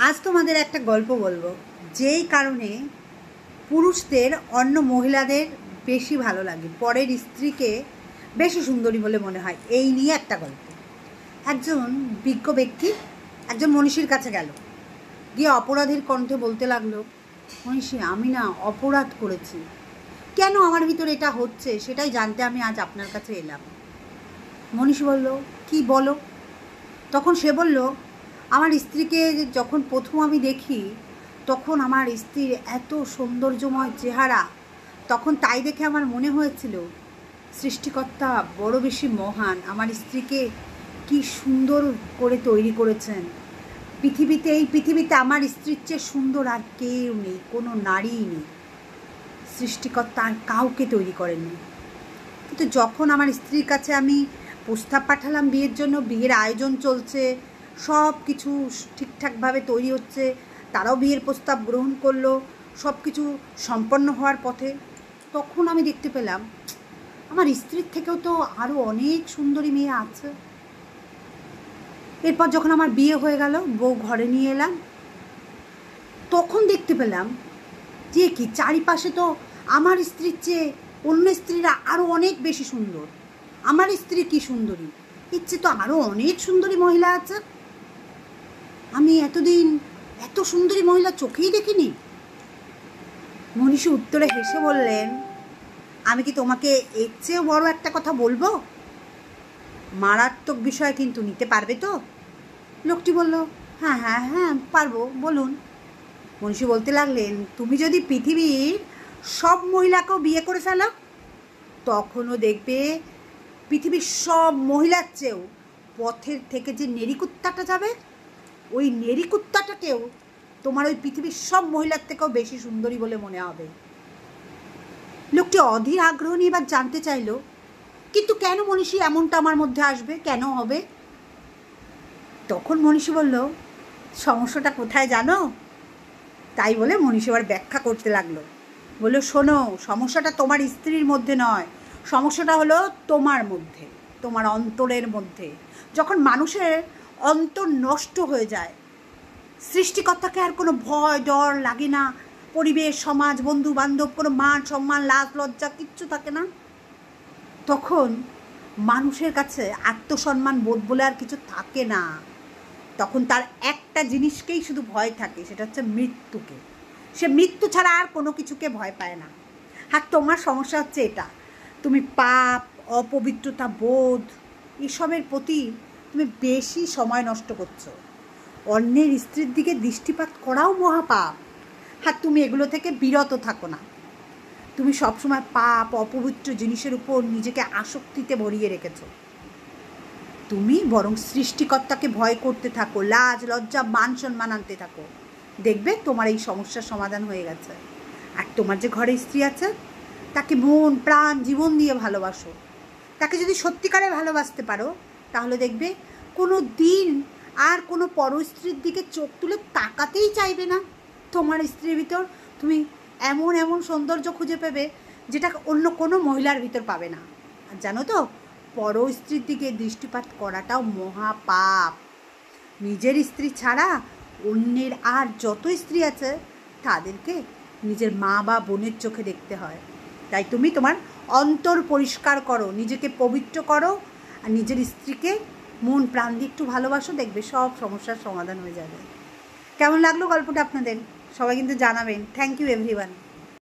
আজ তোমাদের একটা গল্প বলবো, যেই কারণে পুরুষদের অন্য মহিলাদের বেশি ভালো লাগে, পরের স্ত্রীকে বেশি সুন্দরী বলে মনে হয়। এই নিয়ে একটা গল্প। একজন বিজ্ঞ ব্যক্তি একজন মনীষীর কাছে গেল, গিয়ে অপরাধীর কণ্ঠে বলতে লাগলো, মনীষী, আমি না অপরাধ করেছি, কেন আমার ভিতরে এটা হচ্ছে সেটাই জানতে আমি আজ আপনার কাছে এলাম। মনীষী বলল, কি বলো? তখন সে বলল, আমার স্ত্রীকে যখন প্রথম আমি দেখি তখন আমার স্ত্রীর এত সৌন্দর্যময় চেহারা, তখন তাই দেখে আমার মনে হয়েছিল সৃষ্টিকর্তা বড় বেশি মহান, আমার স্ত্রীকে কি সুন্দর করে তৈরি করেছেন। এই পৃথিবীতে আমার স্ত্রীর চেয়ে সুন্দর আর কেউ নেই, কোনো নারীই নেই, সৃষ্টিকর্তা আর কাউকে তৈরি করেননি। কিন্তু যখন আমার স্ত্রীর কাছে আমি প্রস্তাব পাঠালাম বিয়ের জন্য, বিয়ের আয়োজন চলছে, সব কিছু ঠিকঠাকভাবে তৈরি হচ্ছে, তারাও বিয়ের প্রস্তাব গ্রহণ করলো, সব কিছু সম্পন্ন হওয়ার পথে, তখন আমি দেখতে পেলাম আমার স্ত্রীর থেকেও তো আরও অনেক সুন্দরী মেয়ে আছে। এরপর যখন আমার বিয়ে হয়ে গেল, বউ ঘরে নিয়ে এলাম, তখন দেখতে পেলাম যে কি চারিপাশে তো আমার স্ত্রীর চেয়ে অন্য স্ত্রীরা আরও অনেক বেশি সুন্দর। আমার স্ত্রী কি সুন্দরী, ইচ্ছে তো আরও অনেক সুন্দরী মহিলা আছে। আমি এতদিন এত সুন্দরী মহিলা চোখেই দেখিনি। মনীষী উত্তরে হেসে বললেন, আমি কি তোমাকে এর চেয়েও বড় একটা কথা বলবো? মারাত্মক বিষয় কিন্তু নিতে পারবে তো? লোকটি বলল, হ্যাঁ হ্যাঁ হ্যাঁ পারবো, বলুন। মনীষী বলতে লাগলেন, তুমি যদি পৃথিবীর সব মহিলাকেও বিয়ে করে ফেলো, তখনও দেখবে পৃথিবীর সব মহিলার চেয়েও পথের থেকে যে নেড়িকুত্তাটা যাবে, ওই নেড়িকুত্তাটাকেও তোমার ওই পৃথিবীর সব মহিলার থেকেও বেশি সুন্দরী বলে মনে হবে। লোকটি অধীর আগ্রহ নিয়ে এবার জানতে চাইল, কিন্তু কেন মনীষী এমনটা আমার মধ্যে আসবে, কেন হবে? তখন মনীষী বলল, সমস্যাটা কোথায় জানো? তাই বলে মনীষী এবার ব্যাখ্যা করতে লাগলো। বললো, শোনো, সমস্যাটা তোমার স্ত্রীর মধ্যে নয়, সমস্যাটা হলো তোমার মধ্যে, তোমার অন্তরের মধ্যে। যখন মানুষের অন্তর নষ্ট হয়ে যায়, সৃষ্টিকর্তাকে আর কোনো ভয় ডর লাগে না, পরিবেশ, সমাজ, বন্ধু বান্ধব, কোনো মান সম্মান, লাজ লজ্জা কিচ্ছু থাকে না, তখন মানুষের কাছে আত্মসম্মান বোধ বলে আর কিছু থাকে না। তখন তার একটা জিনিসকেই শুধু ভয় থাকে, সেটা হচ্ছে মৃত্যুকে। সে মৃত্যু ছাড়া আর কোনো কিছুকে ভয় পায় না। আর তোমার সমস্যা হচ্ছে এটা, তুমি পাপ, অপবিত্রতা বোধ এসবের প্রতি তুমি বেশি সময় নষ্ট করছো। অন্যের স্ত্রীর দিকে দৃষ্টিপাত করাও মহাপাপ। আর তুমি এগুলো থেকে বিরত থাকো না। তুমি সবসময় পাপ, অপবিত্র জিনিসের উপর নিজেকে আসক্তিতে ভরিয়ে রেখেছো। তুমি বরং সৃষ্টিকর্তাকে ভয় করতে থাকো, লাজ লজ্জা মান সম্মান আনতে থাকো, দেখবে তোমার এই সমস্যার সমাধান হয়ে গেছে। আর তোমার যে ঘরে স্ত্রী আছে, তাকে মন প্রাণ জীবন দিয়ে ভালোবাসো। তাকে যদি সত্যিকারে ভালোবাসতে পারো, তাহলে দেখবে কোনো দিন আর কোনো পর স্ত্রীর দিকে চোখ তুলে তাকাতেই চাইবে না। তোমার স্ত্রীর ভিতর তুমি এমন এমন সৌন্দর্য খুঁজে পাবে, যেটা অন্য কোনো মহিলার ভিতর পাবে না। আর জানো তো, পর স্ত্রীর দিকে দৃষ্টিপাত করাটাও মহাপাপ। নিজের স্ত্রী ছাড়া অন্যের আর যত স্ত্রী আছে, তাদেরকে নিজের মা বা বোনের চোখে দেখতে হয়। তাই তুমি তোমার অন্তর পরিষ্কার করো, নিজেকে পবিত্র করো, আর নিজের স্ত্রীকে মন প্রাণ দিয়ে একটু ভালোবাসো, দেখবে সব সমস্যার সমাধান হয়ে যাবে। কেমন লাগলো গল্পটা আপনাদের? সবাই কিন্তু জানাবেন। Thank you everyone.